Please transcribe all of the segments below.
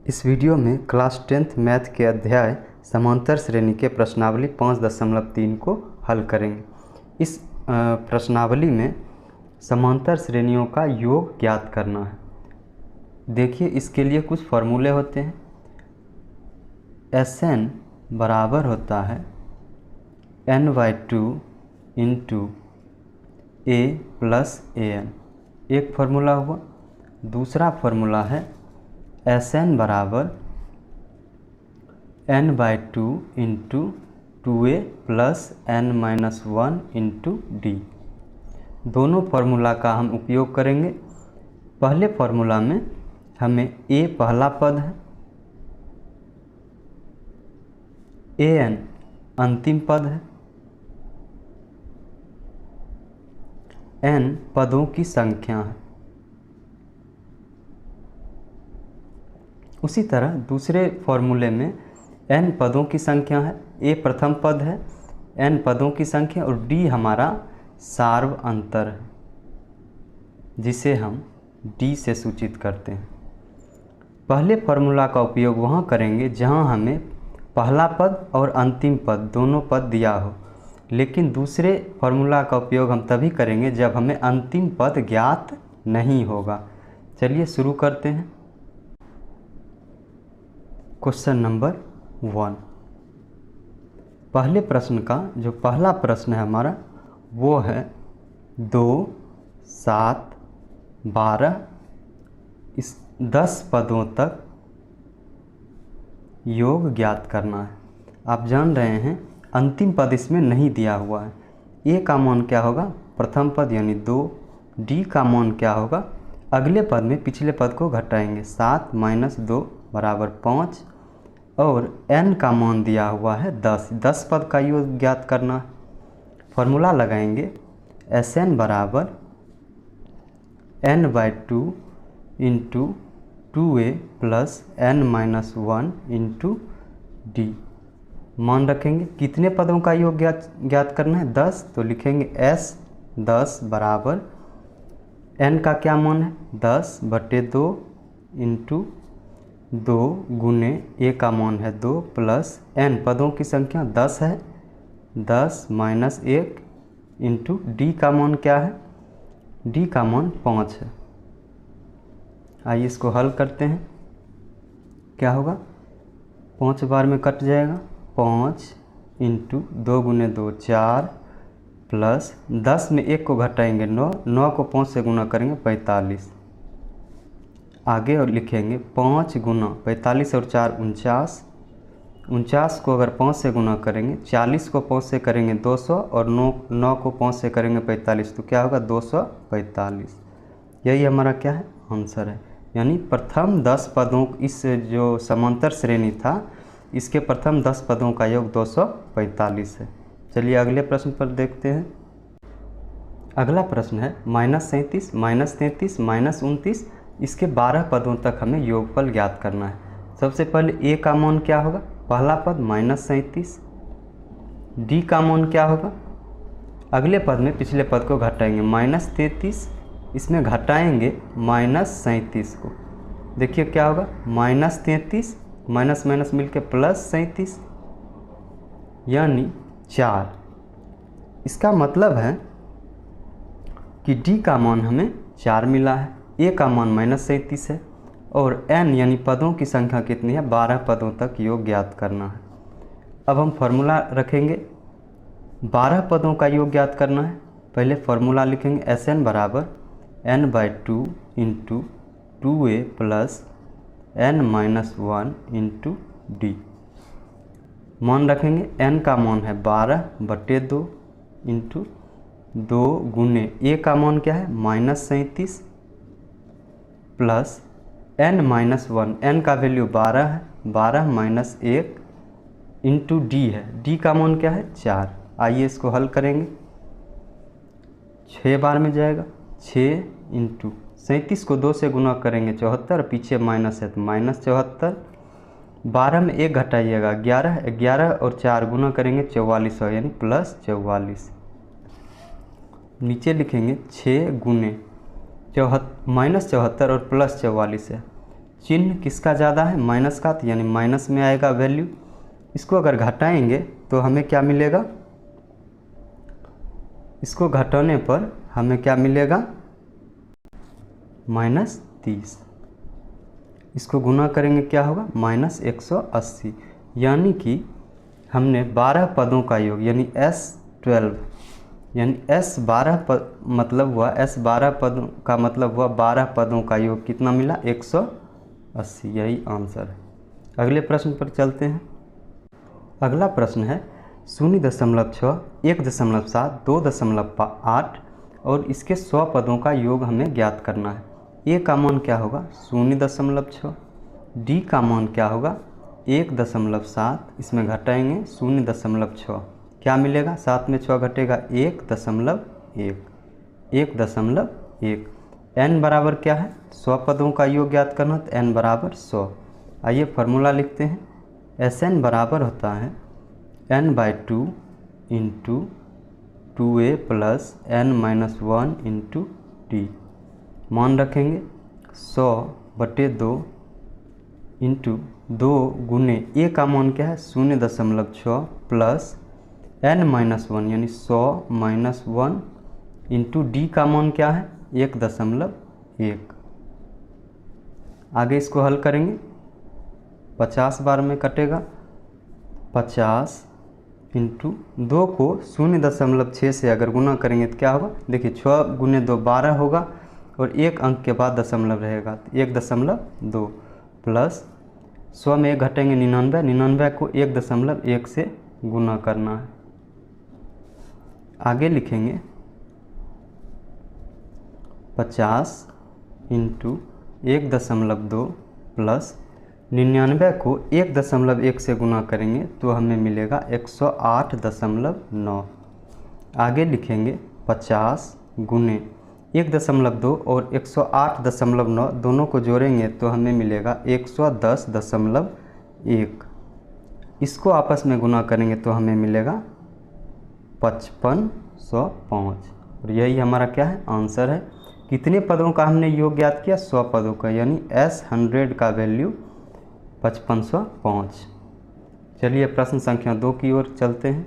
इस वीडियो में class 10th math के अध्याय समांतर श्रेणी के प्रश्नावली 5.3 को हल करेंगे। इस प्रश्नावली में समांतर श्रेणियों का योग ज्ञात करना है। देखिए, इसके लिए कुछ फॉर्मूले होते हैं। Sn बराबर होता है n/2 into a plus an, एक फार्मूला हुआ। दूसरा फार्मूला है Sn बराबर n/2 into 2a plus n-1 into d। दोनों फार्मूला का हम उपयोग करेंगे। पहले फार्मूला में हमें a पहला पद है, an अंतिम पद है, n पदों की संख्या है। उसी तरह दूसरे फॉर्मूले में n पदों की संख्या है, a प्रथम पद है, n पदों की संख्या और d हमारा सार्व अंतर है, जिसे हम d से सूचित करते हैं। पहले फार्मूला का उपयोग वहाँ करेंगे जहाँ हमें पहला पद और अंतिम पद दोनों पद दिया हो, लेकिन दूसरे फार्मूला का उपयोग हम तभी करेंगे जब हमें अंतिम पद ज्ञात नहीं होगा। चलिए शुरू करते हैं। Question number 1। पहले प्रश्न का जो पहला प्रश्न है हमारा वो है 2, 7, 12 इस 10 पदों तक योग ज्ञात करना है। आप जान रहे हैं अंतिम पद इसमें नहीं दिया हुआ है। a का मान क्या होगा? प्रथम पद यानी 2। d का मान क्या होगा? अगले पद में पिछले पद को घटाएंगे, 7 - 2 बराबर 5 और n का मान दिया हुआ है 10। 10 पद का योग ज्ञात करना है। फॉर्मूला लगाएंगे Sn बराबर n/2 into 2a plus n-1 into d। मान रखेंगे कितने पदों का योग ज्ञात करना है? 10। तो लिखेंगे s 10 बराबर n का क्या मान है? 10/2 इंटू 2 गुने a का मान है 2 प्लस n पदों की संख्या 10 है, 10 - 1 इंटू d का मान क्या है? d का मान 5 है। आइए इसको हल करते हैं। क्या होगा? 5 बार में कट जाएगा, 5 इंटू 2 गुने 2 4 प्लस 10 में 1 को घटाएंगे 9, 9 को 5 से गुना करेंगे 45। आगे और लिखेंगे 5 गुना 45 और 4 49, 49 को अगर 5 से गुना करेंगे, 40 को 5 से करेंगे 200 और 9 को 5 से करेंगे 45, तो क्या होगा? 245। यही हमारा क्या है? आंसर है। यानी प्रथम 10 पदों, इस जो समांतर श्रेणी था इसके प्रथम 10 पदों का योग 245 है। चलिए अगले प्रश्न पर देखते हैं। अगला प्रश्न है -37, -33, -29 इसके 12 पदों तक हमें योगफल ज्ञात करना है। सबसे पहले a का मान क्या होगा? पहला पद -37। d का मान क्या होगा? अगले पद में पिछले पद को घटाएंगे, -33 इसमें घटाएंगे -37 को। देखिए क्या होगा? -33 माइनस माइनस मिलके +37 यानी 4। इसका मतलब है कि d का मान हमें 4 मिला है, a का मान -37 है और n यानी पदों की संख्या कितनी है? 12 पदों तक योग ज्ञात करना है। अब हम फार्मूला रखेंगे, 12 पदों का योग ज्ञात करना है। पहले फार्मूला लिखेंगे Sn बराबर n/2 into 2a plus n-1 into d। मान रखेंगे n का मान है 12/2 इंटू 2 गुने a का मान क्या है? -37 प्लस n-1, n का वैल्यू 12 है, 12 - 1 इंटू d है, d का मान क्या है? 4। आइए इसको हल करेंगे। 6 बार में जाएगा, 6 इंटू 37 को 2 से गुना करेंगे 74, पीछे माइनस है तो -74। 12 में 1 घटाइएगा 11, 11 और 4 गुना करेंगे 44 हो, यानी +44। नीचे लिखेंगे 6 गुने -74 और +44 है, चिन्ह किसका ज़्यादा है, माइनस का, तो यानी माइनस में आएगा वैल्यू। इसको अगर घटाएंगे तो हमें क्या मिलेगा, इसको घटाने पर हमें क्या मिलेगा, -30। इसको गुना करेंगे क्या होगा, -180। यानी कि हमने 12 पदों का योग यानी S12 यानी S12 पद मतलब हुआ, S12 पदों का मतलब हुआ 12 पदों का योग कितना मिला, 180। यही आंसर है। अगले प्रश्न पर चलते हैं। अगला प्रश्न है 0.6, 1.7, 2.8 और इसके 100 पदों का योग हमें ज्ञात करना है। ए का मान क्या होगा, 0.6, डी का मान क्या होगा, 1.7, इसमें घटाएंगे 0.6, क्या मिलेगा, 7 में 6 घटेगा 1.1, 1.1। n बराबर क्या है, 100 पदों का योग ज्ञात करना, तो n बराबर 100। आइए फार्मूला लिखते हैं। Sn बराबर होता है n/2 into 2a plus n-1 into T. मान रखेंगे 100/2 इंटू 2 गुने ए का मान क्या है 0.6 प्लस n-1 यानी 100 - 1 इंटू डी का मान क्या है 1.1। आगे इसको हल करेंगे, 50 बार में कटेगा, 50 इंटू 2 को 0.6 से अगर गुना करेंगे तो क्या होगा, देखिए 6 गुने 2 12 होगा और एक अंक के बाद दशमलव रहेगा, तो 1.2 प्लस 100 में 1 घटेंगे 99, 99 को 1.1 से गुना करना है। आगे लिखेंगे 50 इंटू 1.2 प्लस 99 को 1.1 से गुना करेंगे तो हमें मिलेगा 108.9। आगे लिखेंगे 50 गुने 1.2 और 108.9 दोनों को जोड़ेंगे तो हमें मिलेगा 110.1। इसको आपस में गुना करेंगे तो हमें मिलेगा 5505 और यही हमारा क्या है, आंसर है। कितने पदों का हमने योग ज्ञात किया, 100 पदों का, यानी S100 का वैल्यू 5505। चलिए प्रश्न संख्या 2 की ओर चलते हैं।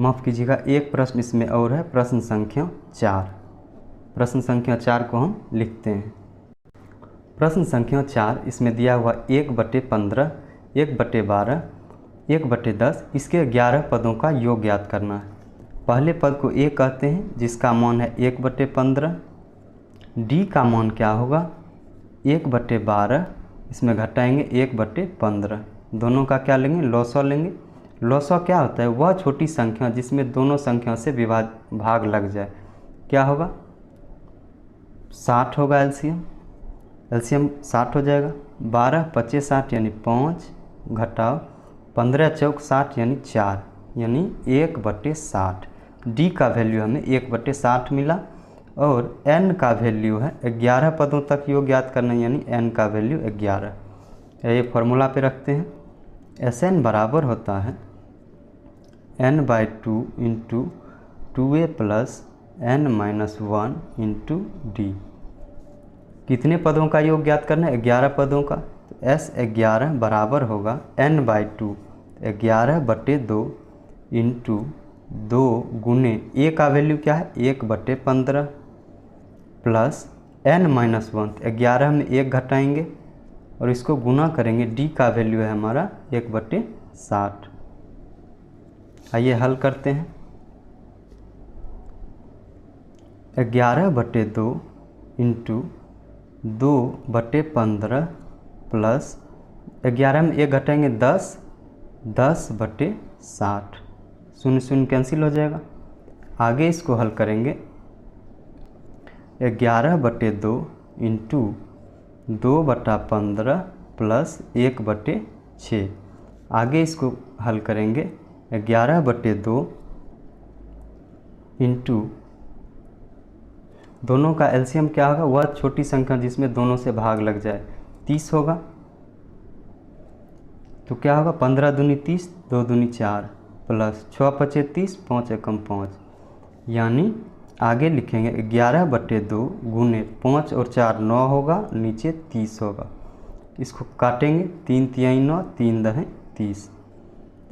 माफ़ कीजिएगा, एक प्रश्न इसमें और है, प्रश्न संख्या 4। प्रश्न संख्या 4 को हम लिखते हैं। प्रश्न संख्या 4 इसमें दिया हुआ 1/15, 1/12, 1/10 इसके 11 पदों का योग ज्ञात करना है। पहले पद को ए कहते हैं जिसका मान है 1/15। डी का मान क्या होगा 1/12, इसमें घटाएंगे 1/15, दोनों का क्या लेंगे, लॉसव लेंगे। लॉसव क्या होता है, वह छोटी संख्या जिसमें दोनों संख्या से भाग लग जाए। क्या होगा, 60 होगा एलसीएम 60 हो जाएगा। 12 × 25 60 यानी 5 घटाओ 15 × 4 60 यानी 4 यानी 1/60। डी का वैल्यू हमें 1/60 मिला और n का वैल्यू है 11 पदों तक योग ज्ञात करना यानी n का वैल्यू 11। ये फॉर्मूला पे रखते हैं। Sn बराबर होता है n/2 into 2a plus n-1 into D. कितने पदों का योग ज्ञात करना है, 11 पदों का, तो S11 बराबर होगा n/2 11/2 इंटू 2 गुने ए का वैल्यू क्या है 1/15 प्लस n-1, 11 में 1 घटाएंगे और इसको गुना करेंगे, डी का वैल्यू है हमारा 1/60। आइए हल करते हैं। 11/2 इंटू 2/15 प्लस 11 में 1 घटाएंगे 10, 10/60, 0 कैंसिल हो जाएगा। आगे इसको हल करेंगे 11/2 इंटू 2/15 प्लस 1/6। आगे इसको हल करेंगे 11/2 इंटू दोनों का एलसीएम क्या होगा, वह छोटी संख्या जिसमें दोनों से भाग लग जाए, 30 होगा। तो क्या होगा 15 दूनी 30, 2 दूनी 4 प्लस 6 × 25 30, 5 × 5 यानी आगे लिखेंगे 11/2 गुने 5 और 4 9 होगा, नीचे 30 होगा। इसको काटेंगे, 3 तिहाई 9, 3 दहें 30,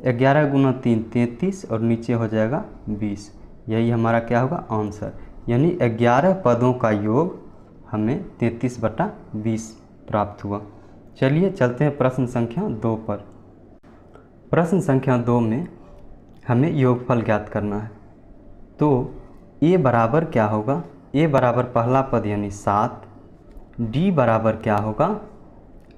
11 गुना 3 33 और नीचे हो जाएगा 20। यही हमारा क्या होगा आंसर, यानी 11 पदों का योग हमें 33/20 प्राप्त हुआ। चलिए चलते हैं प्रश्न संख्या 2 पर। प्रश्न संख्या 2 में हमें योगफल ज्ञात करना है। तो a बराबर क्या होगा, a बराबर पहला पद यानी 7, d बराबर क्या होगा,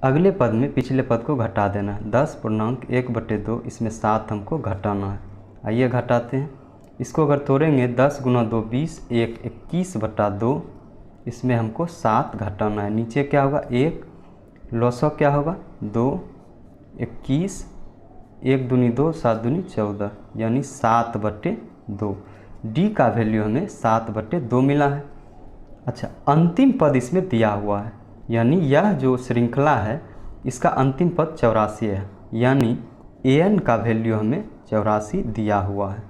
अगले पद में पिछले पद को घटा देना है, 10.1/2, इसमें 7 हमको घटाना है। आइए घटाते हैं। इसको अगर तोड़ेंगे 10 गुना 2 20, 1 21/2, इसमें हमको 7 घटाना है। नीचे क्या होगा 1, लौसौ क्या होगा 2, 21, 1 दूनी 2, 7 दूनी 14, यानी 7/2। डी का वैल्यू हमें 7/2 मिला है। अच्छा, अंतिम पद इसमें दिया हुआ है, यानी यह जो श्रृंखला है इसका अंतिम पद 84 है, यानी an का वैल्यू हमें 84 दिया हुआ है।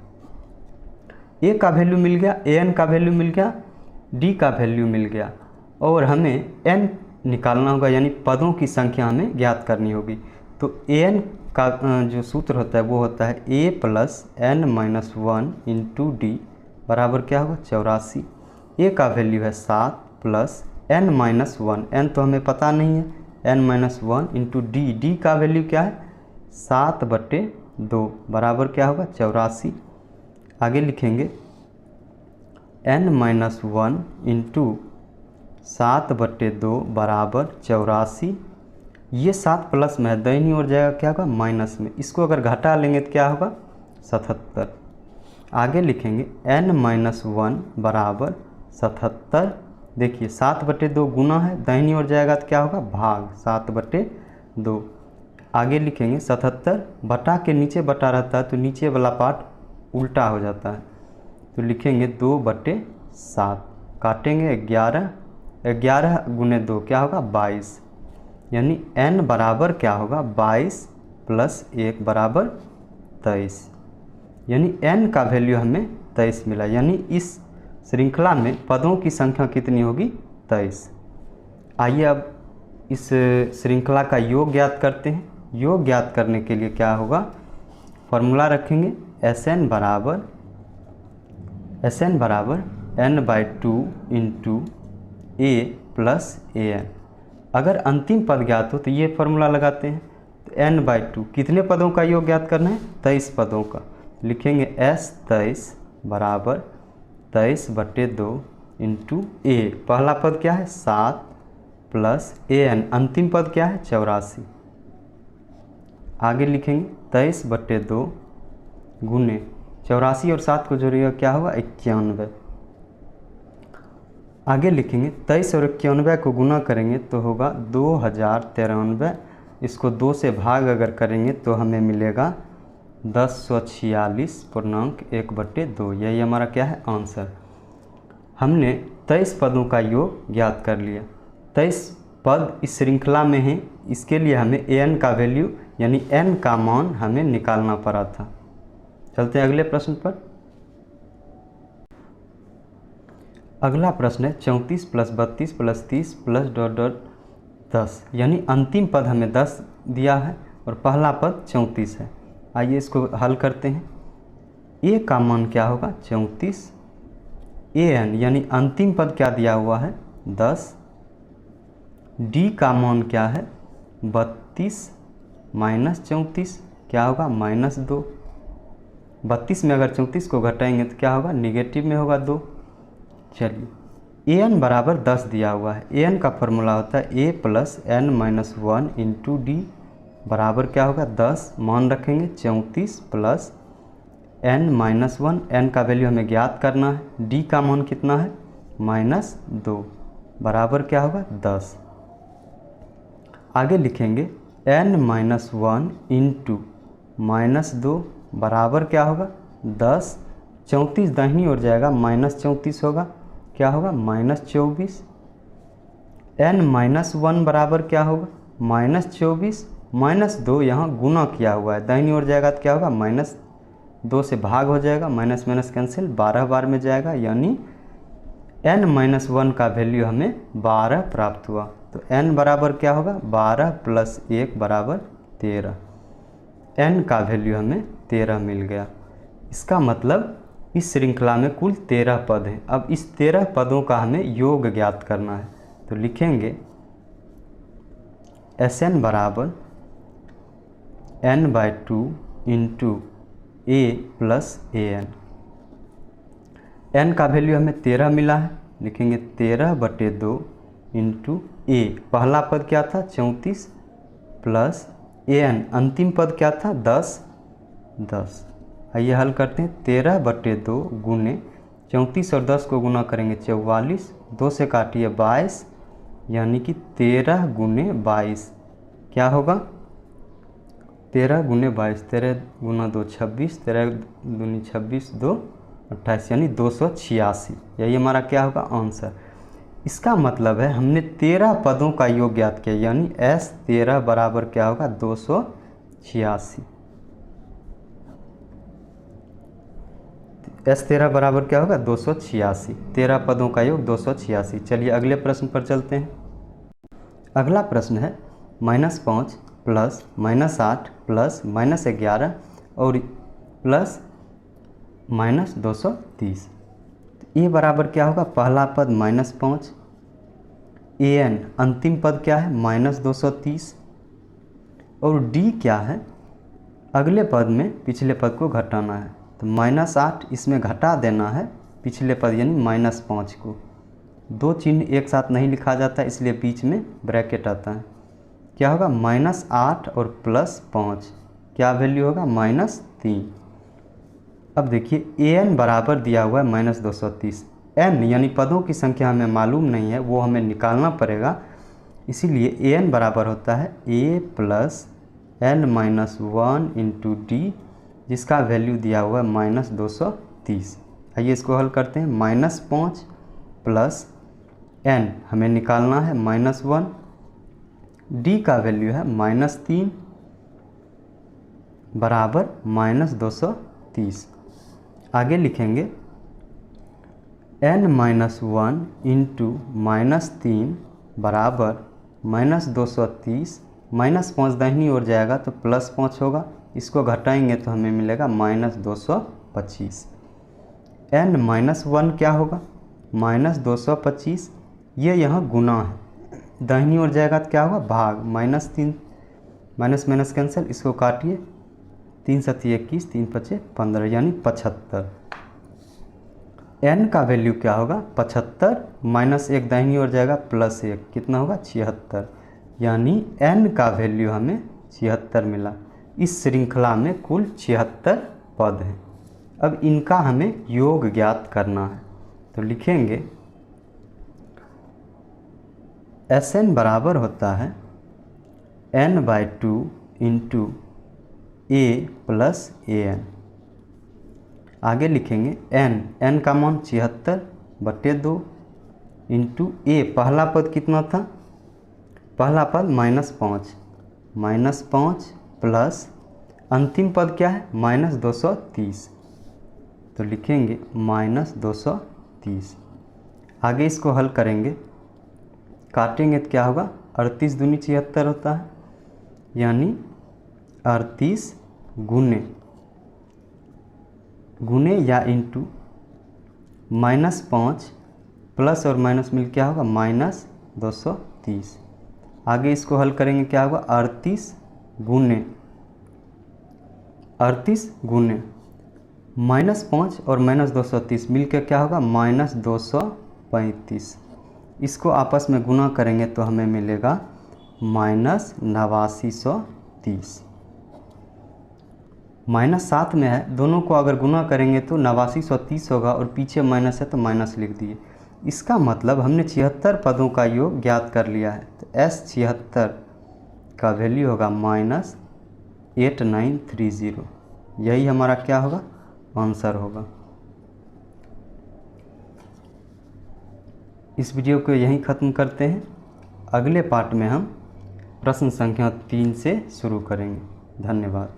a का वैल्यू मिल गया, an का वैल्यू मिल गया, d का वैल्यू मिल गया, और हमें n निकालना होगा, यानी पदों की संख्या हमें ज्ञात करनी होगी। तो an का जो सूत्र होता है वो होता है a + n-1 × d बराबर क्या होगा 84। a का वैल्यू है 7 + n-1, n तो हमें पता नहीं है, n-1 × d, d का वैल्यू क्या है 7/2 बराबर क्या होगा 84। आगे लिखेंगे n-1 × 7/2 बराबर 84। ये 7 प्लस में है, दाहिनी ओर जाएगा क्या होगा माइनस में, इसको अगर घटा लेंगे तो क्या होगा 77। आगे लिखेंगे n-1 बराबर 77। देखिए 7/2 गुना है, दाहिनी ओर जाएगा तो क्या होगा भाग 7/2। आगे लिखेंगे 77, बटा के नीचे बटा रहता है तो नीचे वाला पार्ट उल्टा हो जाता है, तो लिखेंगे 2/7। काटेंगे 11, 11 गुने 2 क्या होगा 22, यानी n बराबर क्या होगा 22 + 1 बराबर 23, यानी n का वैल्यू हमें 23 मिला। यानी इस श्रृंखला में पदों की संख्या कितनी होगी 23। आइए अब इस श्रृंखला का योग ज्ञात करते हैं। योग ज्ञात करने के लिए क्या होगा, फॉर्मूला रखेंगे Sn बराबर n/2 × a + an। अगर अंतिम पद ज्ञात हो तो ये फॉर्मूला लगाते हैं, तो n/2 कितने पदों का योग ज्ञात करना है 23 पदों का। लिखेंगे S23 बराबर 23/2 × a, पहला पद क्या है 7 + an, अंतिम पद क्या है 84। आगे लिखेंगे 23/2 गुने 84 और 7 को जोड़िएगा क्या होगा 91। आगे लिखेंगे 23 और 91 को गुना करेंगे तो होगा 2093। इसको 2 से भाग अगर करेंगे तो हमें मिलेगा 1046.1/2। यही हमारा क्या है आंसर। हमने 23 पदों का योग ज्ञात कर लिया। 23 पद इस श्रृंखला में हैं, इसके लिए हमें an का वैल्यू यानी n का मान हमें निकालना पड़ा था। चलते हैं अगले प्रश्न पर। अगला प्रश्न है 34 + 32 + 30 + ... 10, यानी अंतिम पद हमें 10 दिया है और पहला पद 34 है। आइए इसको हल करते हैं। a का मान क्या होगा 34, an यानी अंतिम पद क्या दिया हुआ है 10, d का मान क्या है 32 - 34 क्या होगा -2। 32 में अगर 34 को घटाएंगे तो क्या होगा निगेटिव में होगा 2। चलिए an बराबर 10 दिया हुआ है, an का फॉर्मूला होता है a + n-1 × d बराबर क्या होगा 10, मान रखेंगे 34 + n-1, n का वैल्यू हमें ज्ञात करना है, d का मान कितना है -2 बराबर क्या होगा 10। आगे लिखेंगे n-1 × -2 बराबर क्या होगा 10, 34 दाहिनी ओर जाएगा -34 होगा, क्या होगा -24। n-1 बराबर क्या होगा -24, -2 यहाँ गुना किया हुआ है, दाहिनी ओर जाएगा तो क्या होगा -2 से भाग हो जाएगा, माइनस माइनस कैंसिल 12 बार में जाएगा, यानी n-1 का वैल्यू हमें 12 प्राप्त हुआ। तो n बराबर क्या होगा, 12 + 1 = 13। n का वैल्यू हमें 13 मिल गया। इसका मतलब इस श्रृंखला में कुल 13 पद हैं। अब इस 13 पदों का हमें योग ज्ञात करना है। तो लिखेंगे Sn बराबर n/2 × a + an। n का वैल्यू हमें 13 मिला है, लिखेंगे 13/2 × a, पहला पद क्या था 34 प्लस an, अंतिम पद क्या था 10। आइए हल करते हैं। 13/2 गुने 34 और 10 को गुना करेंगे 44, 2 से काटिए 22, यानी कि 13 × 22 क्या होगा, 13 × 22, 13 × 2 26, 13 दूनी 26, 2 28, यानी 286। यही हमारा क्या होगा आंसर। इसका मतलब है हमने 13 पदों का योग ज्ञात किया, यानी S13 बराबर क्या होगा 286। S13 बराबर क्या होगा 286, 13 पदों का योग 286। चलिए अगले प्रश्न पर चलते हैं। अगला प्रश्न है -5 प्लस -8 प्लस -11 और प्लस -230। ए बराबर क्या होगा, पहला पद -5, an अंतिम पद क्या है -230, और डी क्या है, अगले पद में पिछले पद को घटाना है। तो -8 इसमें घटा देना है पिछले पद यानी -5 को। दो चिन्ह एक साथ नहीं लिखा जाता, इसलिए बीच में ब्रैकेट आता है। क्या होगा -8 और +5, क्या वैल्यू होगा -3। अब देखिए an बराबर दिया हुआ है -230, n यानी पदों की संख्या हमें मालूम नहीं है, वो हमें निकालना पड़ेगा। इसीलिए an बराबर होता है a + n-1 × d, जिसका वैल्यू दिया हुआ है -230। आइए इसको हल करते हैं। -5 प्लस n हमें निकालना है -1, d का वैल्यू है -3 बराबर -230। आगे लिखेंगे n-1 × -3 बराबर -230, -5 दाहिनी ओर जाएगा तो +5 होगा, इसको घटाएंगे तो हमें मिलेगा -225। n-1 क्या होगा -225, ये यहाँ गुना है, दाहिनी ओर जाएगा तो क्या होगा भाग, -3 माइनस कैंसिल, इसको काटिए 3 × 7 = 21, 3 × 5 = 15, यानी 75। n का वैल्यू क्या होगा 75, -1 दाहिनी ओर जाएगा +1, कितना होगा 76, यानी n का वैल्यू हमें 76 मिला। इस श्रृंखला में कुल 76 पद हैं। अब इनका हमें योग ज्ञात करना है। तो लिखेंगे Sn बराबर होता है n/2 × a + an। आगे लिखेंगे n का मान 76/2 × a, पहला पद कितना था, पहला पद -5 प्लस अंतिम पद क्या है -230, तो लिखेंगे -230। आगे इसको हल करेंगे, काटेंगे तो क्या होगा 38 दूनी 76 होता है, यानी 38 गुने या इंटू -5 प्लस और माइनस मिल क्या होगा -230। आगे इसको हल करेंगे क्या होगा 38 गुने -5 और -230 मिलकर क्या होगा -235। इसको आपस में गुना करेंगे तो हमें मिलेगा -8930। -7 में है, दोनों को अगर गुना करेंगे तो 8930 होगा, और पीछे माइनस है तो माइनस लिख दिए। इसका मतलब हमने 76 पदों का योग ज्ञात कर लिया है। तो S76 का वैल्यू होगा -8930। यही हमारा क्या होगा आंसर होगा। इस वीडियो को यहीं ख़त्म करते हैं। अगले पार्ट में हम प्रश्न संख्या 3 से शुरू करेंगे। धन्यवाद।